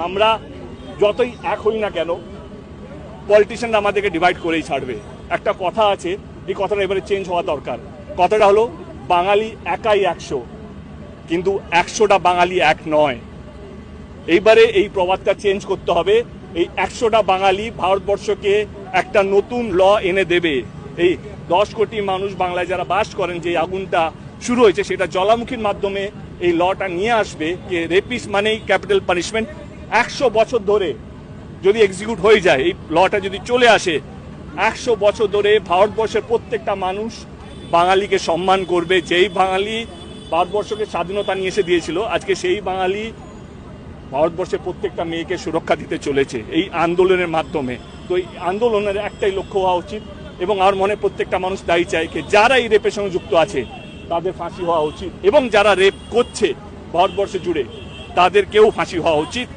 আমরা যতই এক হই না কেন, পলিটিশিয়ানরা আমাদেরকে ডিভাইড করেই ছাড়বে। একটা কথা আছে, এই কথাটা এবারে চেঞ্জ হওয়া দরকার। কথাটা হলো, বাঙালি একাই 100, কিন্তু 100টা বাঙালি এক নয়। এইবারে এই প্রবাদটা চেঞ্জ করতে হবে। এই 100টা বাঙালি ভারতবর্ষকে একটা নতুন ল এনে দেবে। এই 10 কোটি মানুষ বাংলায় যারা বাস করেন, যে আগুনটা শুরু হয়েছে সেটা জ্বালামুখীর মাধ্যমে এই লটা নিয়ে আসবে যে রেপিস্ট মানেই ক্যাপিটাল পানিশমেন্ট। 100 বছর ধরে যদি এক্সিকিউট হয়ে যায়, এই লটা যদি চলে আসে, 100 বছর ধরে ভারতবর্ষের প্রত্যেকটা মানুষ বাঙালিকে সম্মান করবে। যেই বাঙালি ভারতবর্ষকে স্বাধীনতা নিয়ে এসে দিয়েছিল, আজকে সেই বাঙালি ভারতবর্ষের প্রত্যেকটা মেয়েকে সুরক্ষা দিতে চলেছে এই আন্দোলনের মাধ্যমে। তো এই আন্দোলনের একটাই লক্ষ্য হওয়া উচিত, এবং আমার মনে প্রত্যেকটা মানুষ তাই চায় যে যারা এই রেপের সঙ্গে যুক্ত আছে তাদের ফাঁসি হওয়া উচিত, এবং যারা রেপ করছে ভারতবর্ষে জুড়ে তাদেরকেও ফাঁসি হওয়া উচিত।